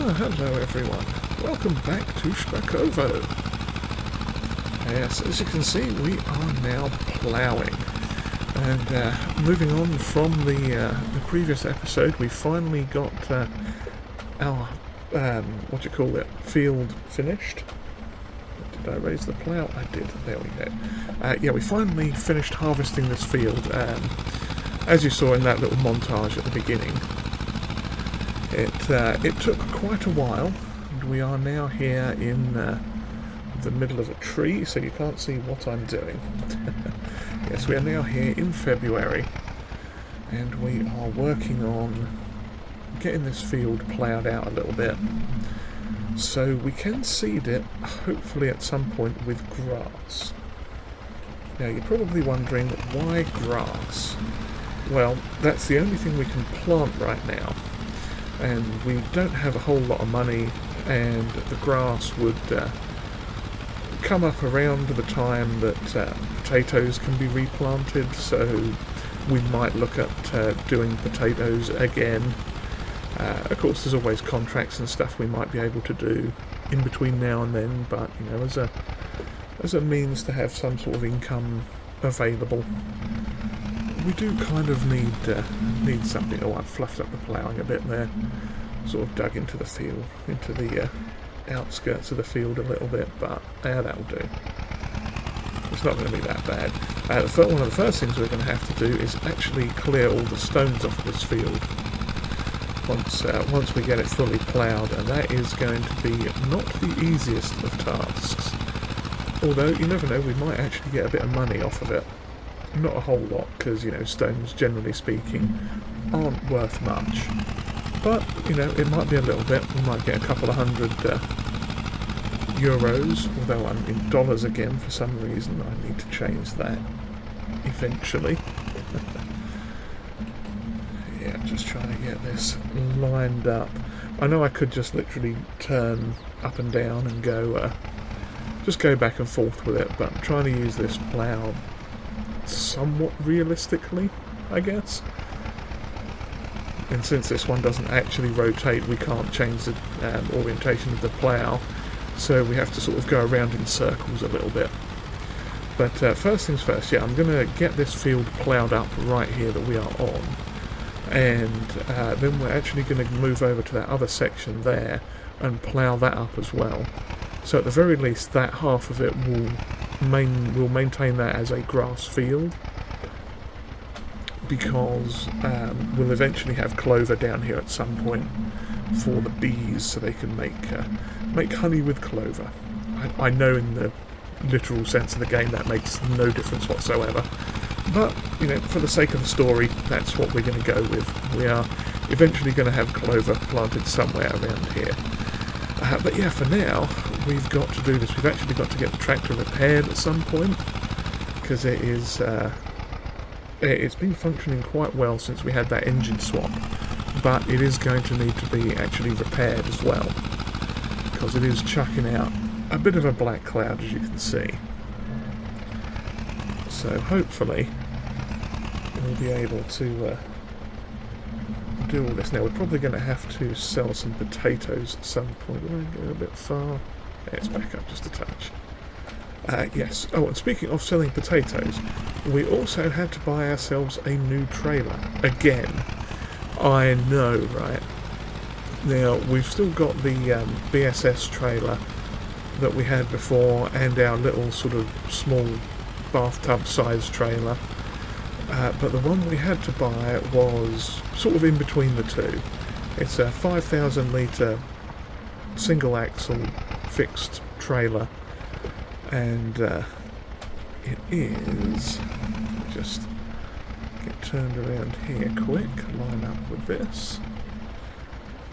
Hello everyone, welcome back to Szpakowo. Yes, as you can see we are now ploughing, and moving on from the previous episode, we finally got our, field finished. Did I raise the plough? I did, there we go. Yeah, we finally finished harvesting this field, as you saw in that little montage at the beginning. It took quite a while, and we are now here in the middle of a tree, so you can't see what I'm doing. Yes, we are now here in February, and we are working on getting this field ploughed out a little bit, so we can seed it, hopefully at some point, with grass. Now you're probably wondering, why grass? Well, that's the only thing we can plant right now. And we don't have a whole lot of money, and the grass would come up around the time that potatoes can be replanted, so we might look at doing potatoes again. Of course, there's always contracts and stuff we might be able to do in between now and then, but you know, as a means to have some sort of income available, we do kind of need something. Oh, I've fluffed up the ploughing a bit there. Sort of dug into the field, into the outskirts of the field a little bit, but yeah, that'll do. It's not going to be that bad. One of the first things we're going to have to do is actually clear all the stones off of this field. Once we get it fully ploughed, and that is going to be not the easiest of tasks. Although, you never know, we might actually get a bit of money off of it. Not a whole lot, because, you know, stones, generally speaking, aren't worth much. But, you know, it might be a little bit. We might get a couple of hundred euros, although I'm in dollars again for some reason. I need to change that eventually. Yeah, just trying to get this lined up. I know I could just literally turn up and down and go, just go back and forth with it, but I'm trying to use this plough somewhat realistically, I guess. And since this one doesn't actually rotate, we can't change the orientation of the plough, so we have to sort of go around in circles a little bit. But first things first, yeah, I'm going to get this field ploughed up right here that we are on, and then we're actually going to move over to that other section there and plough that up as well. So at the very least, that half of it will maintain that as a grass field, because we'll eventually have clover down here at some point for the bees, so they can make honey with clover. I know in the literal sense of the game that makes no difference whatsoever, but you know, for the sake of the story, that's what we're going to go with. We are eventually going to have clover planted somewhere around here. But yeah, for now, we've got to do this. We've actually got to get the tractor repaired at some point, because it is it's been functioning quite well since we had that engine swap, but it is going to need to be actually repaired as well, because it is chucking out a bit of a black cloud, as you can see. So hopefully we'll be able to do all this. Now we're probably going to have to sell some potatoes at some point. Did I go a bit far? Yeah, it's back up just a touch. Yes. Oh, and speaking of selling potatoes, we also had to buy ourselves a new trailer. Again. I know, right? Now, we've still got the BSS trailer that we had before, and our little sort of small bathtub-sized trailer. But the one we had to buy was sort of in between the two. It's a 5,000 litre single axle fixed trailer, and it is, just get turned around here quick, line up with this.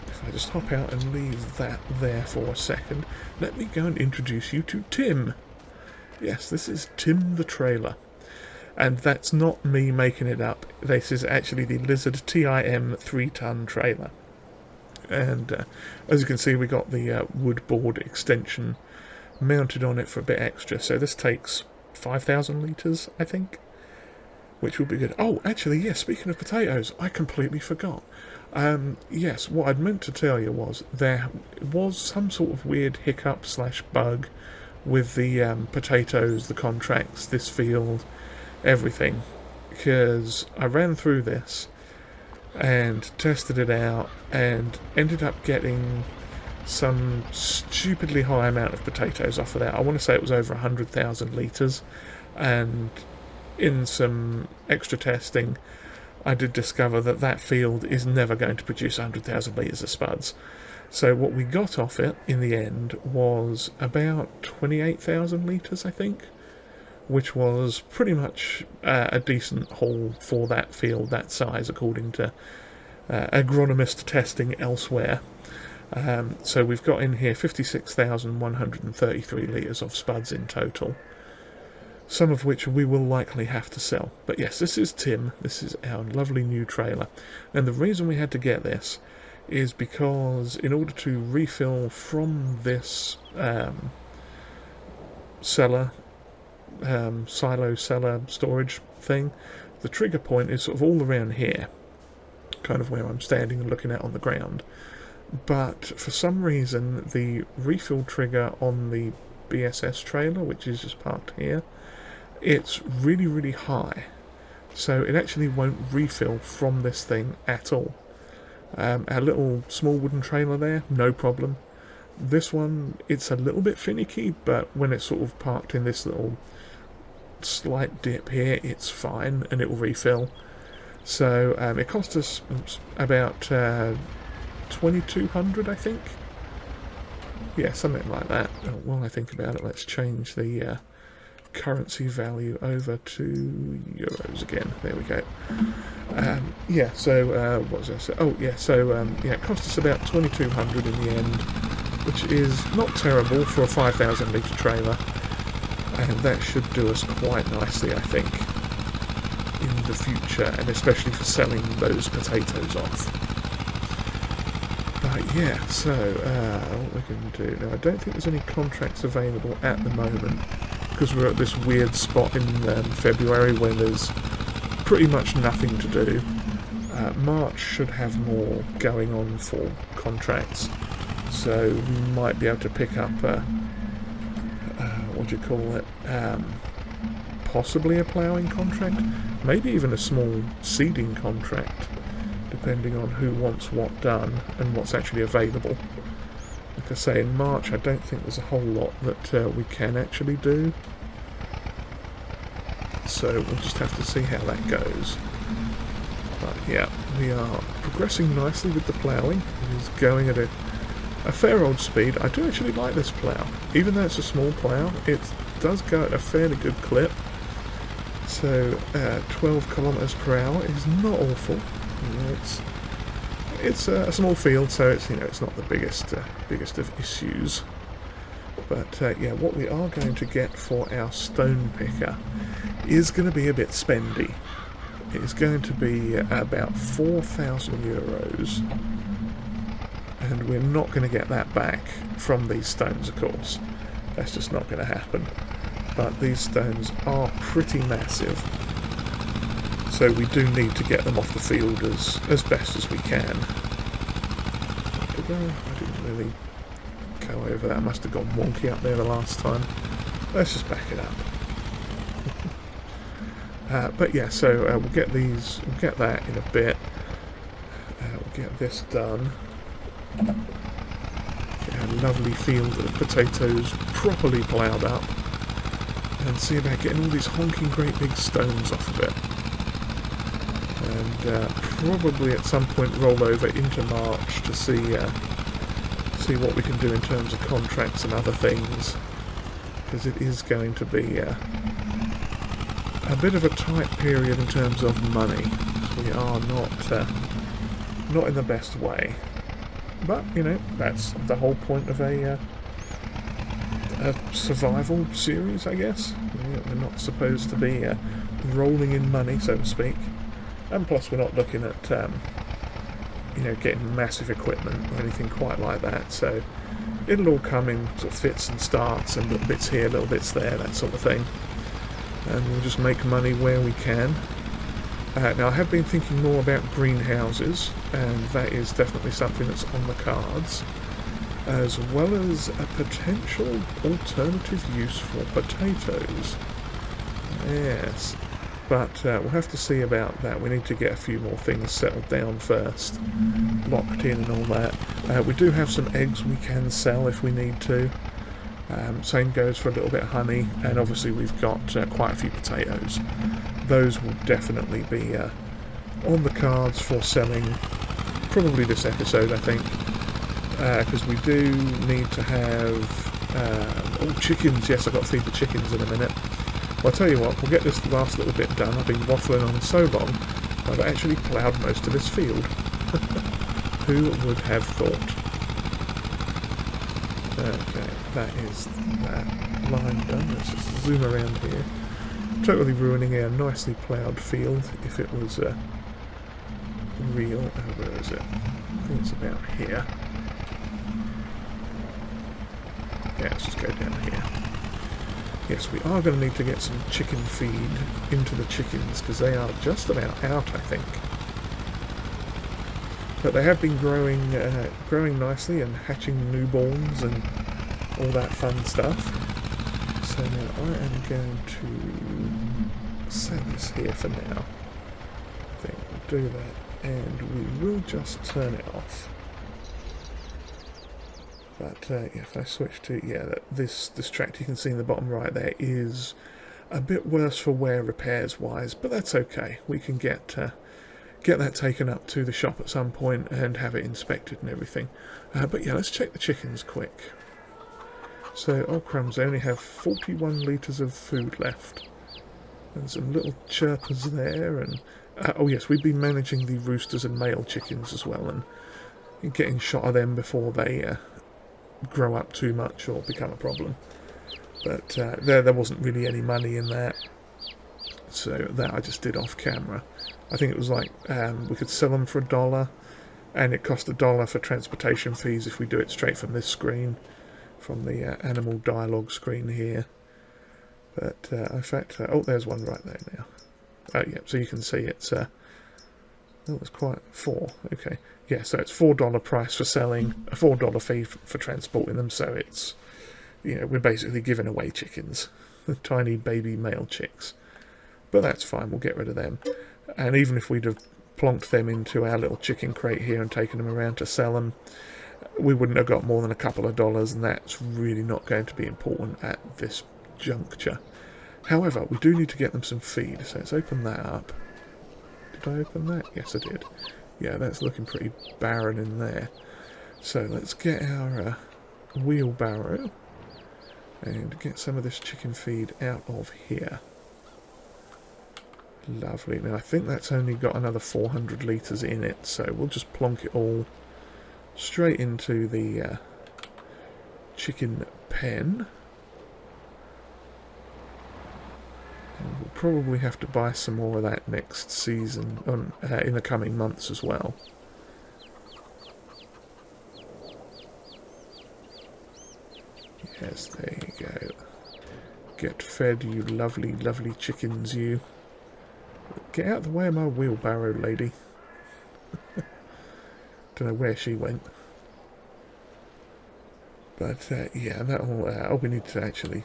If I just hop out and leave that there for a second, let me go and introduce you to Tim. Yes, this is Tim the trailer. And that's not me making it up. This is actually the Lizard TIM 3-ton trailer. And as you can see, we got the wood board extension mounted on it for a bit extra. So this takes 5,000 litres, I think, which will be good. Oh, actually, yes, speaking of potatoes, I completely forgot. Yes, what I'd meant to tell you was there was some sort of weird hiccup slash bug with the potatoes, the contracts, this field, everything, because I ran through this and tested it out and ended up getting some stupidly high amount of potatoes off of that. I want to say it was over 100,000 litres, and in some extra testing I did discover that that field is never going to produce 100,000 litres of spuds. So what we got off it in the end was about 28,000 litres, I think, which was pretty much a decent haul for that field, that size, according to agronomist testing elsewhere. So we've got in here 56,133 litres of spuds in total, some of which we will likely have to sell. But yes, this is Tim, this is our lovely new trailer, and the reason we had to get this is because in order to refill from this silo cellar storage thing, the trigger point is sort of all around here, kind of where I'm standing and looking at on the ground. But for some reason the refill trigger on the BSS trailer, which is just parked here, it's really, really high, so it actually won't refill from this thing at all. Our little small wooden trailer there, no problem. This one, it's a little bit finicky, but when it's sort of parked in this little slight dip here, it's fine and it will refill. So it cost us about 2,200, I think. Yeah, something like that. While I think about it, let's change the currency value over to euros again. There we go. Yeah, so what was I saying? Oh yeah, so yeah, it cost us about 2,200 in the end, which is not terrible for a 5,000 litre trailer, and that should do us quite nicely, I think, in the future, and especially for selling those potatoes off. But yeah, so what we can do now, I don't think there's any contracts available at the moment, because we're at this weird spot in February when there's pretty much nothing to do. March should have more going on for contracts, so we might be able to pick up what do you call it, possibly a ploughing contract, maybe even a small seeding contract, depending on who wants what done and what's actually available. Like I say, in March I don't think there's a whole lot that we can actually do, so we'll just have to see how that goes. But yeah, we are progressing nicely with the ploughing. It is going at a fair old speed. I do actually like this plough, even though it's a small plough, it does go at a fairly good clip. So 12 kilometers per hour is not awful. You know, it's a small field, so it's, you know, it's not the biggest of issues. But yeah, what we are going to get for our stone picker is going to be a bit spendy. It's going to be about 4,000 euros, and we're not going to get that back from these stones, of course. That's just not going to happen. But these stones are pretty massive, so we do need to get them off the field as best as we can. I didn't really go over that. I must have gone wonky up there the last time. Let's just back it up. But yeah, so we'll get that in a bit. We'll get this done. Get a lovely field of potatoes properly ploughed up, and see about getting all these honking great big stones off of it. And probably at some point roll over into March to see what we can do in terms of contracts and other things, because it is going to be a bit of a tight period in terms of money. We are not in the best way, but you know, that's the whole point of a survival series, I guess. We're not supposed to be rolling in money, so to speak, and plus we're not looking at you know, getting massive equipment or anything quite like that, so it'll all come in sort of fits and starts, and little bits here, little bits there, that sort of thing, and we'll just make money where we can. Now I have been thinking more about greenhouses, and that is definitely something that's on the cards, as well as a potential alternative use for potatoes. Yes, but we'll have to see about that. We need to get a few more things settled down first, locked in and all that. We do have some eggs we can sell if we need to. Same goes for a little bit of honey, and obviously we've got quite a few potatoes. Those will definitely be on the cards for selling, probably this episode, I think, because we do need to have chickens. Yes, I've got to feed the chickens in a minute. Well, I'll tell you what, we'll get this last little bit done. I've been waffling on so long, I've actually ploughed most of this field. Who would have thought? Okay, that is that line done. Let's just zoom around here. Totally ruining our nicely ploughed field if it was real. Where is it? I think it's about here. Yeah, let's just go down here. Yes, we are going to need to get some chicken feed into the chickens because they are just about out, I think. But they have been growing nicely and hatching newborns and all that fun stuff. So now I am going to set this here for now. I think we'll do that, and we will just turn it off. But yeah, if I switch to this track you can see in the bottom right there is a bit worse for wear repairs wise, but that's okay. We can get that taken up to the shop at some point and have it inspected and everything. But yeah, let's check the chickens quick. So, oh crumbs, they only have 41 litres of food left. And some little chirpers there, and oh yes, we've been managing the roosters and male chickens as well, and getting shot of them before they grow up too much or become a problem. But there wasn't really any money in that, so that I just did off camera. I think it was like we could sell them for $1, and it cost $1 for transportation fees if we do it straight from this screen, from the animal dialogue screen here. But in fact, oh, there's one right there now. Oh yeah, so you can see it's that was quite $4. Okay, yeah, so it's $4 price for selling, a $4 fee for transporting them. So it's, you know, we're basically giving away chickens, tiny baby male chicks. But that's fine. We'll get rid of them. And even if we'd have plonked them into our little chicken crate here and taken them around to sell them, we wouldn't have got more than a couple of dollars, and that's really not going to be important at this juncture. However, we do need to get them some feed, so let's open that up. Did I open that? Yes, I did. Yeah, that's looking pretty barren in there. So let's get our wheelbarrow and get some of this chicken feed out of here. Lovely. Now I think that's only got another 400 litres in it, so we'll just plonk it all straight into the chicken pen. And we'll probably have to buy some more of that next season, in the coming months as well. Yes, there you go. Get fed, you lovely, lovely chickens, you. Get out of the way of my wheelbarrow, lady. Don't know where she went. But, yeah, that'll... oh, we need to actually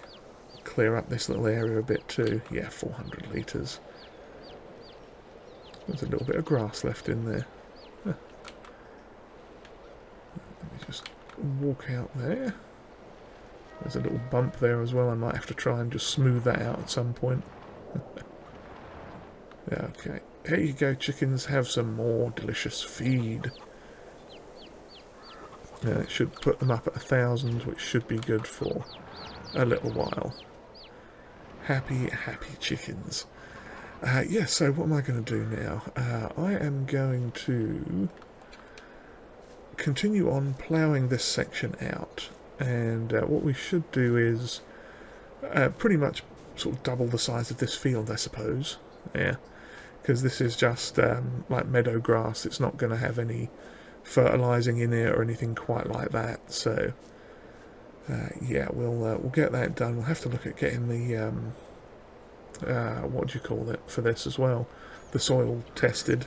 clear up this little area a bit too. Yeah, 400 litres. There's a little bit of grass left in there. Huh. Let me just walk out there. There's a little bump there as well. I might have to try and just smooth that out at some point. Okay, here you go, chickens, have some more delicious feed. It should put them up at 1,000, which should be good for a little while. Happy, happy chickens. Yeah, so what am I going to do now? I am going to continue on ploughing this section out. And what we should do is pretty much sort of double the size of this field, I suppose. Yeah, because this is just like meadow grass. It's not going to have any fertilising in it or anything quite like that. So yeah, we'll get that done. We'll have to look at getting the what do you call it for this as well? the soil tested.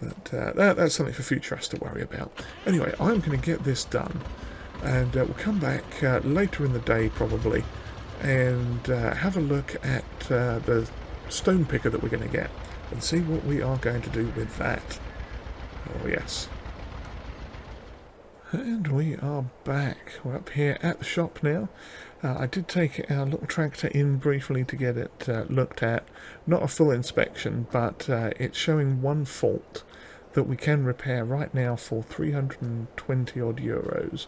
But that's something for future us to worry about. Anyway, I'm going to get this done, and we'll come back later in the day probably, and have a look at the stone picker that we're going to get, and see what we are going to do with that. Oh yes. And we are back. We're up here at the shop now. I did take our little tractor in briefly to get it looked at. Not a full inspection, but it's showing one fault that we can repair right now for 320 odd euros.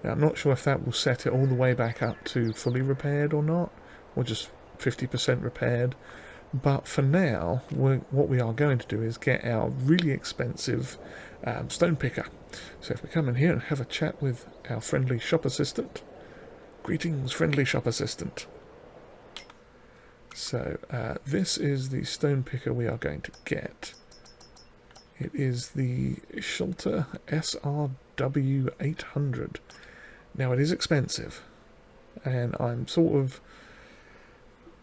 Now, I'm not sure if that will set it all the way back up to fully repaired or not, or just 50% repaired. But for now, what we are going to do is get our really expensive stone picker. So if we come in here and have a chat with our friendly shop assistant. Greetings, friendly shop assistant. So this is the stone picker we are going to get. It is the Schulter SRW 800. Now it is expensive, and I'm sort of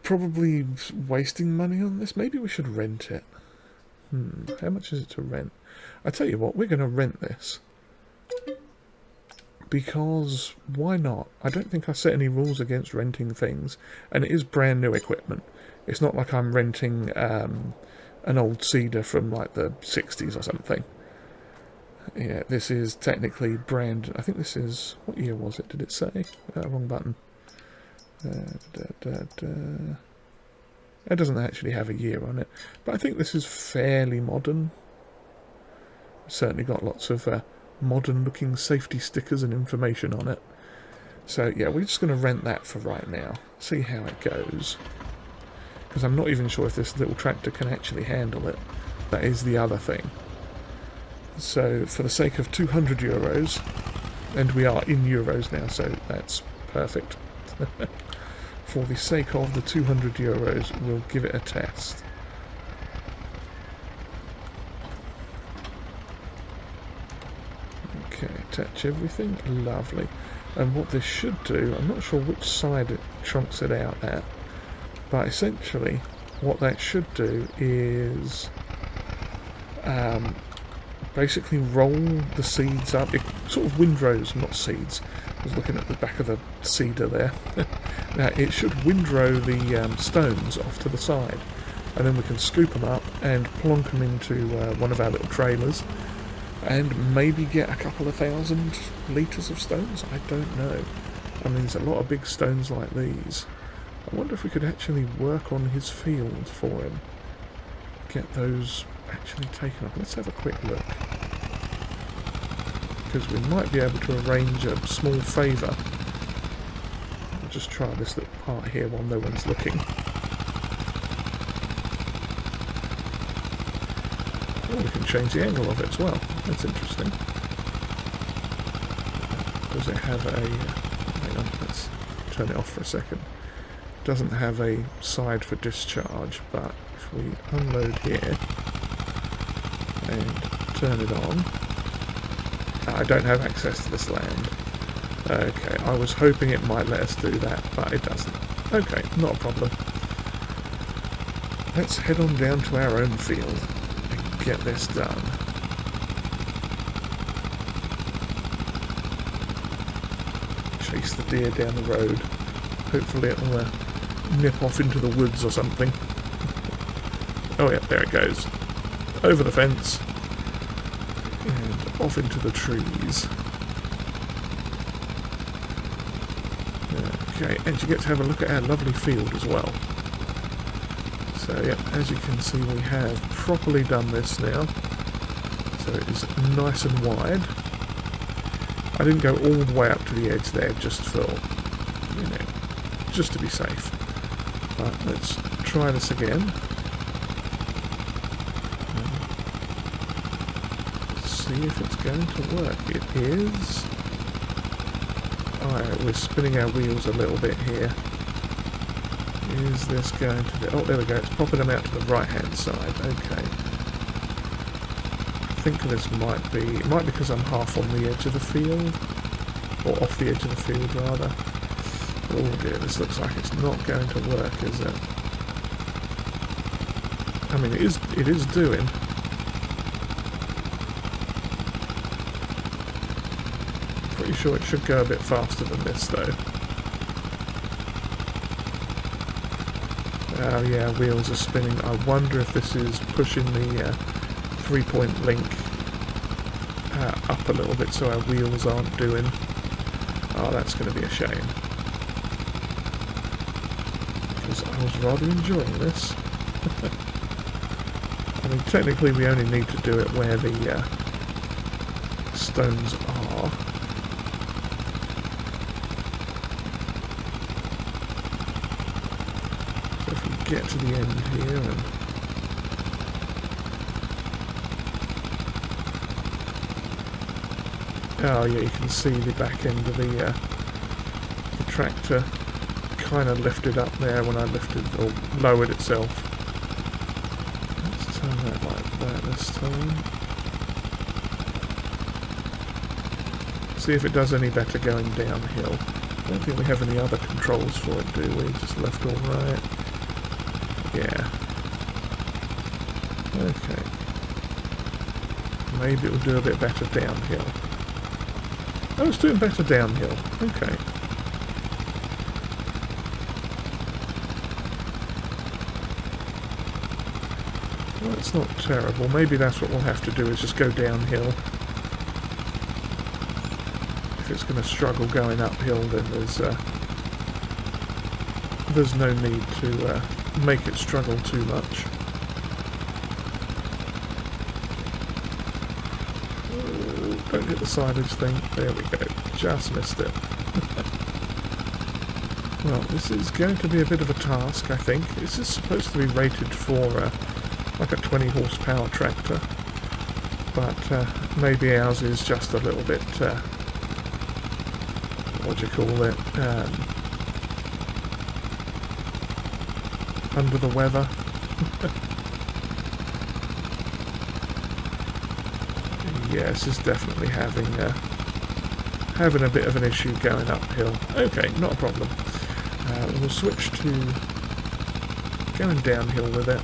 probably wasting money on this. Maybe we should rent it. How much is it to rent? I tell you what, we're going to rent this. Because why not? I don't think I set any rules against renting things, and it is brand new equipment. It's not like I'm renting an old cedar from like the 60s or something. Yeah, this is technically brand... I think this is... What year was it? Did it say? Wrong button. It doesn't actually have a year on it, but I think this is fairly modern. Certainly got lots of modern-looking safety stickers and information on it. So yeah, we're just going to rent that for right now. See how it goes. Because I'm not even sure if this little tractor can actually handle it. That is the other thing. So for the sake of 200 euros, and we are in euros now, so that's perfect. For the sake of the 200 euros, we'll give it a test. Okay, attach everything. Lovely. And what this should do, I'm not sure which side it trunks it out at, but essentially what that should do is basically roll the seeds up. It sort of windrows, not seeds. I was looking at the back of the cedar there. Now it should windrow the stones off to the side, and then we can scoop them up and plonk them into one of our little trailers, and maybe get a couple of 1,000 litres of stones. I don't know. I mean, there's a lot of big stones like these. I wonder if we could actually work on his field for him. Get those actually taken up. Let's have a quick look. Because we might be able to arrange a small favour. I'll just try this little part here while no one's looking. Oh, we can change the angle of it as well. That's interesting. Does it have a... hang on, let's turn it off for a second. Doesn't have a side for discharge, but if we unload here and turn it on... I don't have access to this land. Okay, I was hoping it might let us do that, but it doesn't. Okay, not a problem. Let's head on down to our own field and get this done. Chase the deer down the road. Hopefully it'll nip off into the woods or something. Oh yeah, there it goes. Over the fence. And off into the trees. Okay, and you get to have a look at our lovely field as well. So yeah, as you can see, we have properly done this now. So it is nice and wide. I didn't go all the way up to the edge there just for, you know, just to be safe. But let's try this again. Let's see if it's going to work. It is. Alright, we're spinning our wheels a little bit here. Is this going to do... Oh, there we go. It's popping them out to the right-hand side. Okay. I think this might be... It might be because I'm half on the edge of the field. Or off the edge of the field, rather. Oh dear, this looks like it's not going to work, is it? I mean, it is doing. Pretty sure it should go a bit faster than this, though. Oh yeah, wheels are spinning. I wonder if this is pushing the 3-point link up a little bit so our wheels aren't doing. Oh, that's going to be a shame. Because I was rather enjoying this. I mean, technically we only need to do it where the stones are. So if we get to the end here and... Oh yeah, you can see the back end of the tractor kind of lifted up there when I lifted or lowered itself. Let's turn that like that this time. See if it does any better going downhill. I don't think we have any other controls for it, do we? Just left or right. Yeah. Okay. Maybe it'll do a bit better downhill. Oh, it's doing better downhill. Okay. Well, that's not terrible. Maybe that's what we'll have to do, is just go downhill. If it's going to struggle going uphill, then there's no need to make it struggle too much. Don't hit the silage thing. There we go. Just missed it. Well, this is going to be a bit of a task, I think. This is supposed to be rated for like a 20 horsepower tractor, but maybe ours is just a little bit, what do you call it, under the weather. Yeah, this is definitely having a bit of an issue going uphill. Okay, not a problem. We'll switch to going downhill with it.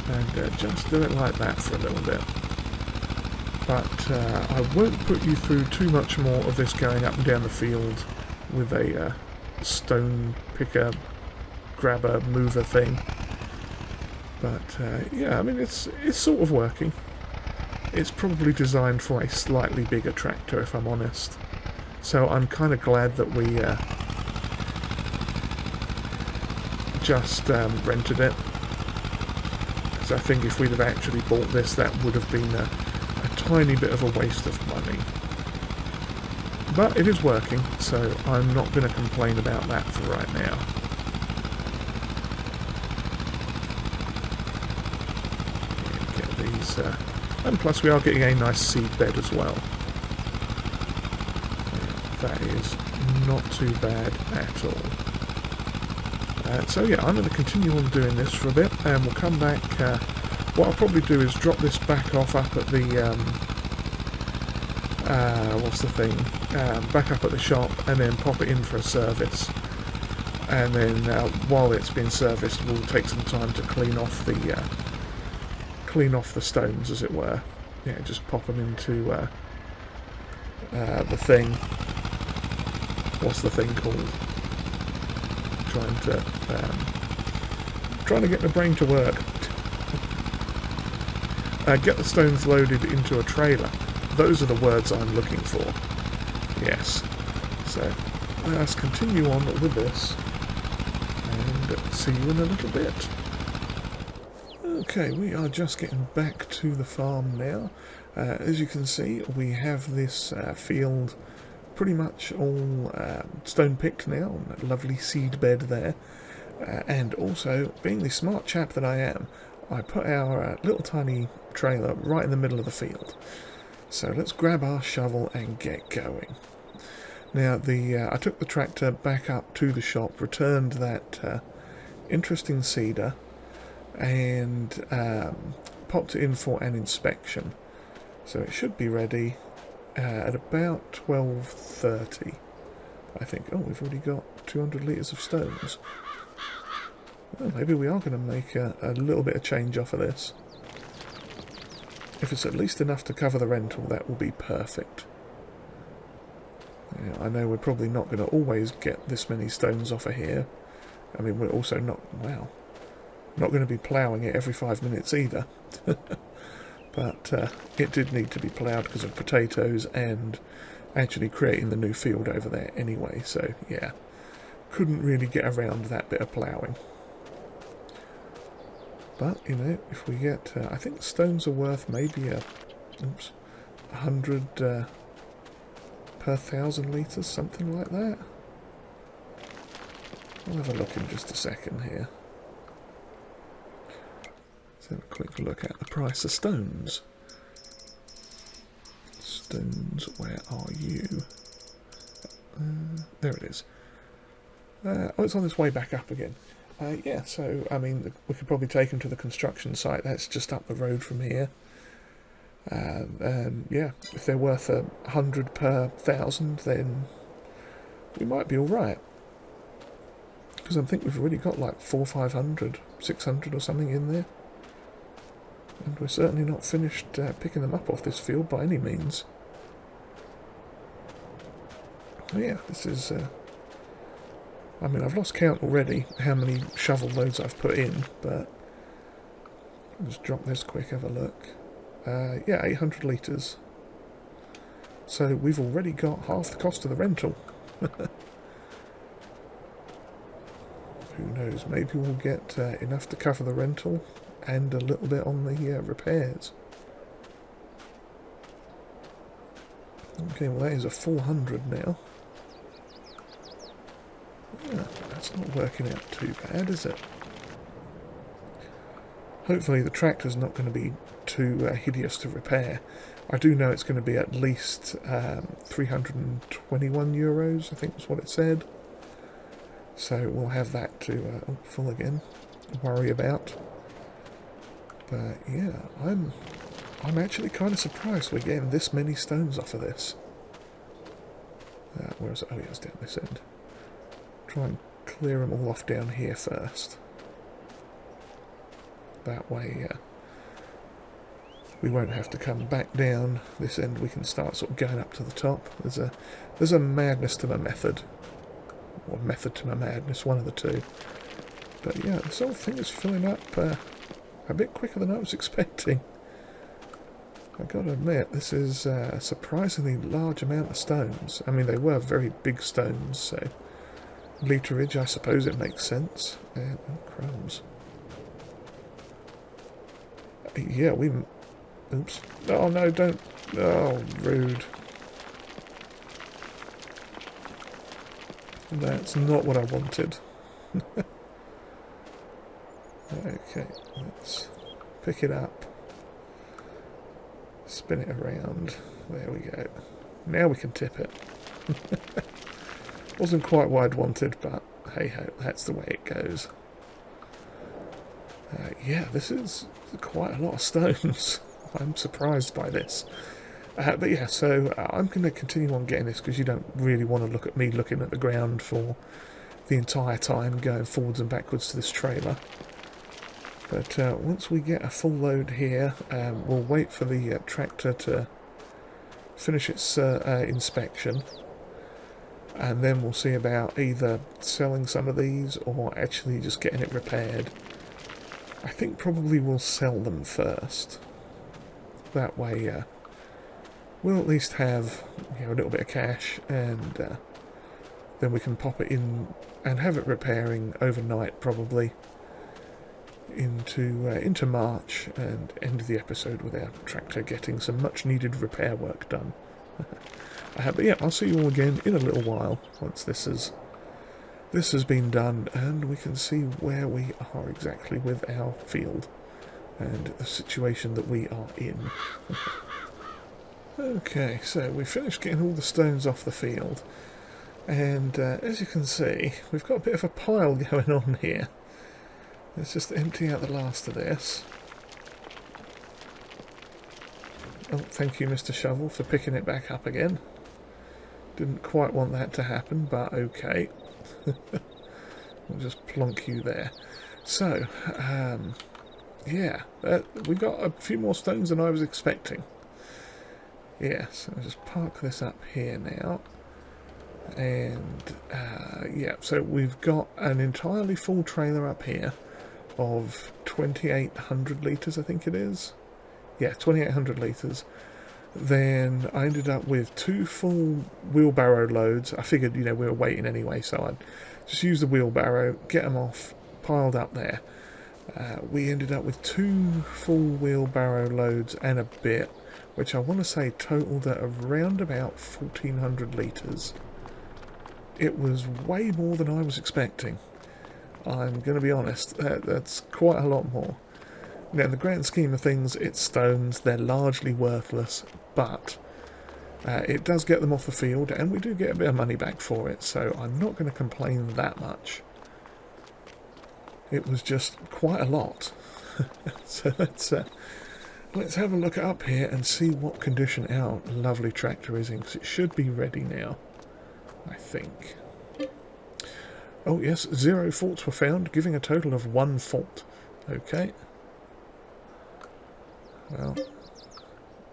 And just do it like that for a little bit. But I won't put you through too much more of this going up and down the field with a stone picker, grabber, mover thing. But yeah, I mean, it's sort of working. It's probably designed for a slightly bigger tractor, if I'm honest. So I'm kind of glad that we just rented it. Because I think if we'd have actually bought this, that would have been a tiny bit of a waste of money. But it is working, so I'm not going to complain about that for right now. And plus we are getting a nice seed bed as well. Yeah, that is not too bad at all. So yeah, I'm going to continue on doing this for a bit, and we'll come back. What I'll probably do is drop this back off up at the what's the thing? Back up at the shop, and then pop it in for a service. And then while it's being serviced, we'll take some time to clean off the stones, as it were. Yeah, just pop them into the thing. What's the thing called? Trying to get the brain to work. Get the stones loaded into a trailer. Those are the words I'm looking for. Yes. So let's continue on with this, and see you in a little bit. Okay, we are just getting back to the farm now. As you can see, we have this field pretty much all stone picked now, on that lovely seed bed there. And also, being the smart chap that I am, I put our little tiny trailer right in the middle of the field. So let's grab our shovel and get going. Now, I took the tractor back up to the shop, returned that interesting seeder, and popped it in for an inspection. So it should be ready at about 12:30, I think. Oh, we've already got 200 litres of stones. Well, maybe we are going to make a little bit of change off of this. If it's at least enough to cover the rental, that will be perfect. Yeah, I know we're probably not going to always get this many stones off of here. I mean, we're also not, wow, not going to be ploughing it every 5 minutes either. But it did need to be ploughed because of potatoes and actually creating the new field over there anyway. So, yeah, couldn't really get around that bit of ploughing. But, you know, if we get, I think stones are worth maybe 100 per 1,000 litres, something like that. I'll have a look in just a second here. Let's have a quick look at the price of stones. Stones, where are you? There it is. Oh, it's on its way back up again. Yeah, so, I mean, we could probably take them to the construction site. That's just up the road from here. Yeah, if they're worth 100 per 1,000, then we might be alright. Because I think we've already got like 400, 500, 600 or something in there. And we're certainly not finished picking them up off this field by any means. Oh yeah, this is... I mean, I've lost count already how many shovel loads I've put in, but I'll just drop this quick, have a look. Yeah, 800 litres. So we've already got half the cost of the rental. Who knows, maybe we'll get enough to cover the rental and a little bit on the repairs. Okay, well that is a 400 now. Yeah, that's not working out too bad, is it? Hopefully the tractor's not going to be too hideous to repair. I do know it's going to be at least 321 euros, I think was what it said. So we'll have that to full again, worry about. But yeah, I'm actually kind of surprised we're getting this many stones off of this. Where is it? Oh yeah, it's down this end. Try and clear them all off down here first. That way we won't have to come back down this end. We can start sort of going up to the top. There's a madness to my method, or method to my madness, one of the two. But yeah, this whole thing is filling up a bit quicker than I was expecting. I've got to admit, this is a surprisingly large amount of stones. I mean, they were very big stones, so literage, I suppose it makes sense. And oh, crumbs. Yeah, we... Oops. Oh, no, don't... Oh, rude. That's not what I wanted. Okay, let's pick it up. Spin it around. There we go. Now we can tip it. Wasn't quite what I'd wanted, but hey-ho, that's the way it goes. Yeah, this is quite a lot of stones. I'm surprised by this. But yeah, so I'm going to continue on getting this because you don't really want to look at me looking at the ground for the entire time going forwards and backwards to this trailer. But once we get a full load here, we'll wait for the tractor to finish its inspection. And then we'll see about either selling some of these or actually just getting it repaired. I think probably we'll sell them first. That way we'll at least have, you know, a little bit of cash, and then we can pop it in and have it repairing overnight probably into March, and end the episode with our tractor getting some much needed repair work done. But yeah, I'll see you all again in a little while once this has been done, and we can see where we are exactly with our field and the situation that we are in. Okay, so we finished getting all the stones off the field, and as you can see, we've got a bit of a pile going on here. Let's just empty out the last of this. Oh, thank you, Mr. Shovel, for picking it back up again. Didn't quite want that to happen, but okay. We'll just plonk you there. So, yeah, we got a few more stones than I was expecting. Yeah, so I'll just park this up here now. And, yeah, so we've got an entirely full trailer up here of 2,800 litres, I think it is. Yeah, 2,800 litres. Then I ended up with 2 full wheelbarrow loads. I figured, you know, we were waiting anyway, so I'd just use the wheelbarrow, get them off, piled up there. We ended up with 2 full wheelbarrow loads and a bit, which I want to say totaled at around about 1,400 litres. It was way more than I was expecting. I'm going to be honest, that's quite a lot more. Now, in the grand scheme of things, it's stones, they're largely worthless, but it does get them off the field, and we do get a bit of money back for it, so I'm not going to complain that much. It was just quite a lot. So let's have a look up here and see what condition our lovely tractor is in, because it should be ready now, I think. Oh yes, 0 faults were found, giving a total of 1 fault. Okay. Well,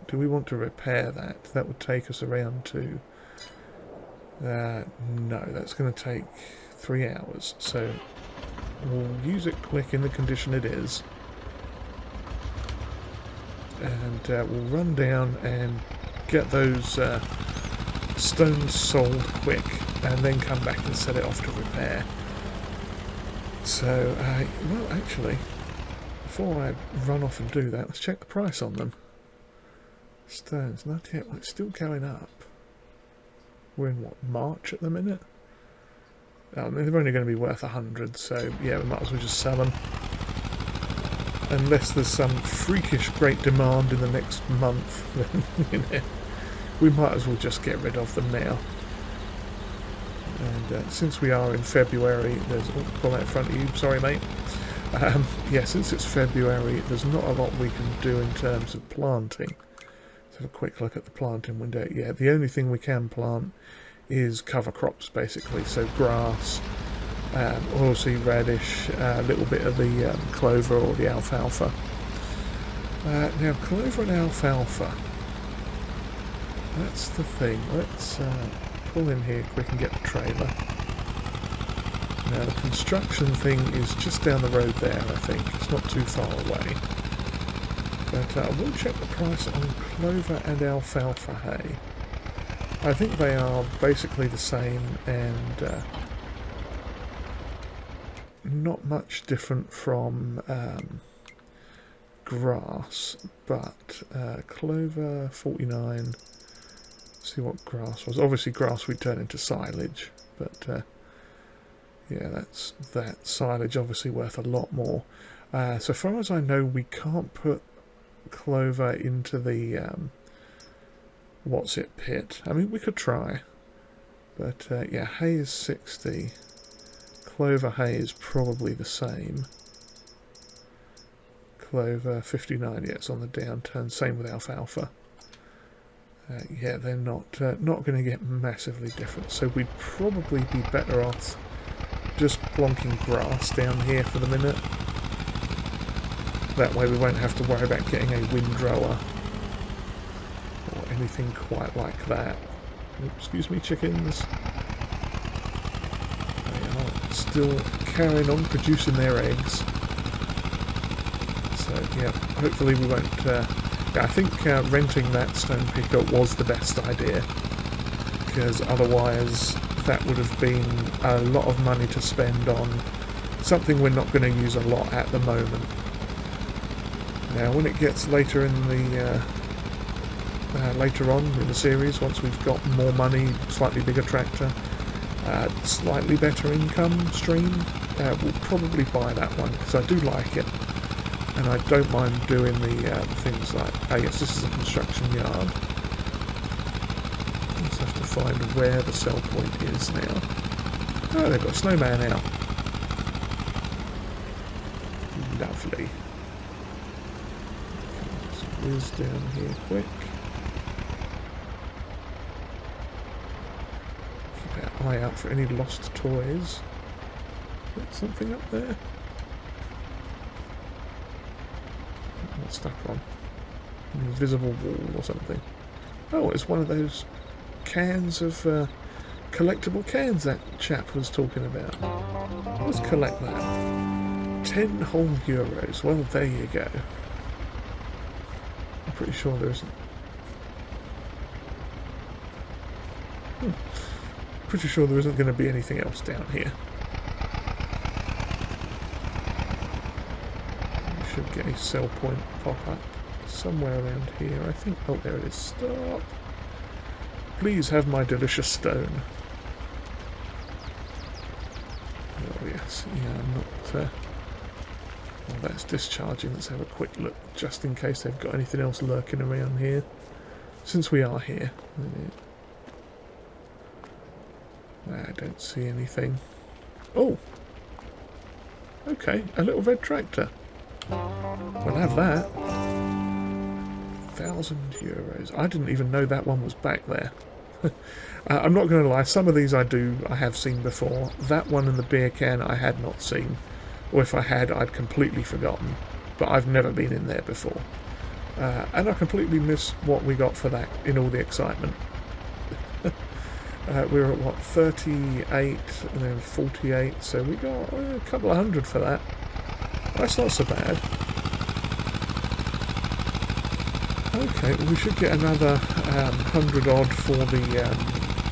do we want to repair that? That would take us around to... no, that's going to take 3 hours. So we'll use it quick in the condition it is. And we'll run down and get those stones sold quick, and then come back and set it off to repair. So, well, actually, before I run off and do that, let's check the price on them. Stones, not yet. Well, it's still going up. We're in, what, March at the minute? I mean, they're only going to be worth 100, so yeah, we might as well just sell them. Unless there's some freakish great demand in the next month, then, you know, we might as well just get rid of them now. And since we are in February, there's... Oh, pull that in front of you, sorry mate. Yeah, since it's February, there's not a lot we can do in terms of planting. Let's have a quick look at the planting window. Yeah, the only thing we can plant is cover crops, basically. So grass, oilseed radish, a little bit of the clover or the alfalfa. Now, clover and alfalfa, that's the thing. Let's pull in here quick and get the trailer. Now, the construction thing is just down the road there, I think. It's not too far away. But I will check the price on clover and alfalfa hay. I think they are basically the same, and not much different from grass, but clover 49. See what grass was. Obviously grass we turn into silage, but yeah, that silage obviously worth a lot more. So far as I know, we can't put clover into the pit. I mean, we could try, but yeah, hay is 60. Clover hay is probably the same. Clover 59, yeah, it's on the downturn. Same with alfalfa. Yeah, they're not going to get massively different. So we'd probably be better off just plonking grass down here for the minute. That way we won't have to worry about getting a windrower or anything quite like that. Oops, excuse me, chickens. They are still carrying on producing their eggs. So yeah, hopefully we won't... yeah, I think renting that stone picker was the best idea, because otherwise that would have been a lot of money to spend on something we're not going to use a lot at the moment. Now, when it gets later in the later on in the series, once we've got more money, slightly bigger tractor, slightly better income stream, we'll probably buy that one, because I do like it. And I don't mind doing the things like... Oh yes, this is a construction yard. Just have to find where the sell point is now. Oh, they've got a snowman out. Lovely. Let's whiz down here quick. Keep our eye out for any lost toys. Is there something up there? stuck on an invisible wall or something. Oh, it's one of those cans of collectible cans that chap was talking about. Let's collect that. 10 whole euros. Well, there you go. I'm pretty sure there isn't. Pretty sure there isn't going to be anything else down here. We should get a sell point pop up somewhere around here, I think. Oh, there it is. Stop. Please have my delicious stone. Oh, yes. Yeah, I'm not... well, that's discharging. Let's have a quick look, just in case they've got anything else lurking around here. Since we are here. I don't see anything. Oh! Okay, a little red tractor. We'll have that. 1,000 euros. I didn't even know that one was back there. I'm not going to lie, some of these I have seen before. That one and the beer can I had not seen. Or if I had, I'd completely forgotten. But I've never been in there before. And I completely missed what we got for that in all the excitement. We were at, what, 38 and then 48, so we got a couple of hundred for that. That's not so bad. Okay, well, we should get another 100 odd for the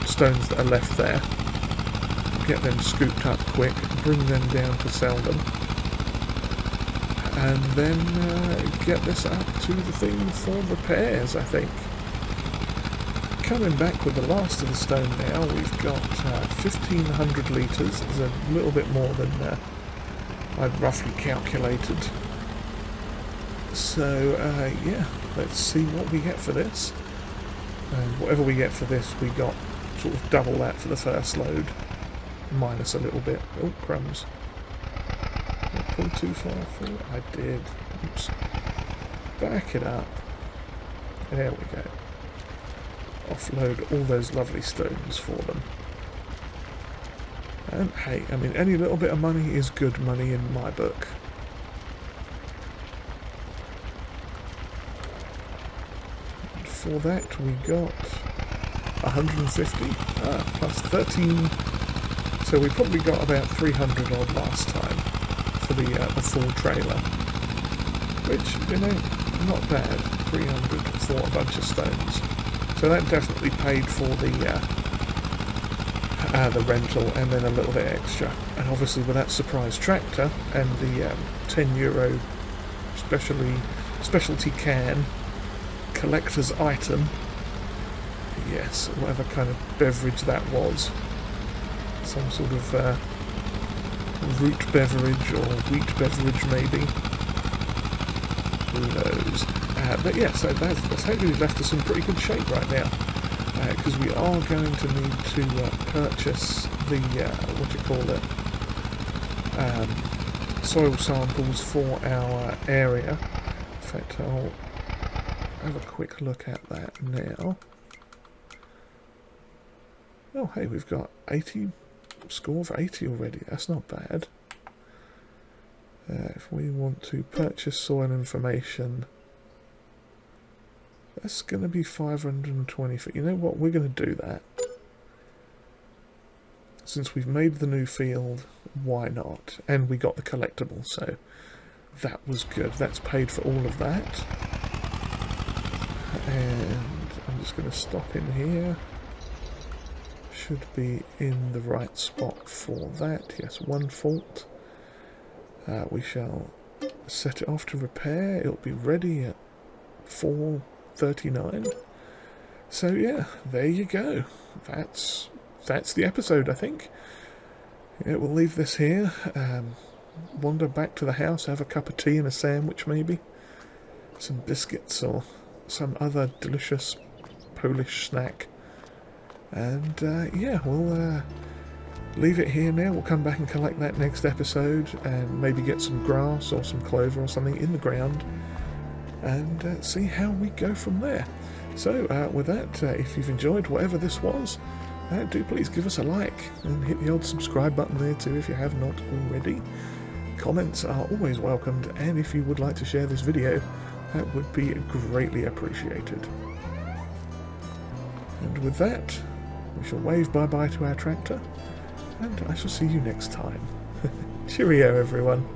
stones that are left there. Get them scooped up quick, bring them down to sell them, and then get this up to the thing for repairs, I think. Coming back with the last of the stone now, we've got 1,500 litres. It's a little bit more than I'd roughly calculated. So, yeah, let's see what we get for this. And whatever we get for this, we got sort of double that for the first load, minus a little bit. Oh, crumbs. Did I pull too far forward? I did. Oops. Back it up. There we go. Offload all those lovely stones for them. And hey, I mean, any little bit of money is good money in my book. And for that we got 150, plus 13, so we probably got about 300 odd last time for the full trailer, which, you know, not bad, 300 for a bunch of stones. So that definitely paid for the rental and then a little bit extra. And obviously with that surprise tractor and the 10 euro specialty can collector's item, yes, whatever kind of beverage that was, some sort of root beverage or wheat beverage maybe, who knows. But yeah, so that's hopefully left us in pretty good shape right now, because we are going to need to purchase the, soil samples for our area. In fact, I'll have a quick look at that now. Oh hey, we've got 80, score for 80 already, that's not bad. If we want to purchase soil information, that's going to be 520 feet. You know what, we're going to do that. Since we've made the new field, why not? And we got the collectible, so that was good. That's paid for all of that. And I'm just going to stop in here. Should be in the right spot for that. Yes, one fault. We shall set it off to repair. It'll be ready at 4:39. So yeah, there you go. That's the episode, I think. Yeah, we'll leave this here. Wander back to the house, have a cup of tea and a sandwich maybe. Some biscuits or some other delicious Polish snack. And yeah, we'll leave it here now. We'll come back and collect that next episode and maybe get some grass or some clover or something in the ground and see how we go from there. So with that, if you've enjoyed whatever this was, do please give us a like and hit the old subscribe button there too if you have not already. Comments are always welcomed, and if you would like to share this video, that would be greatly appreciated. And with that, we shall wave bye-bye to our tractor, and I shall see you next time. Cheerio, everyone.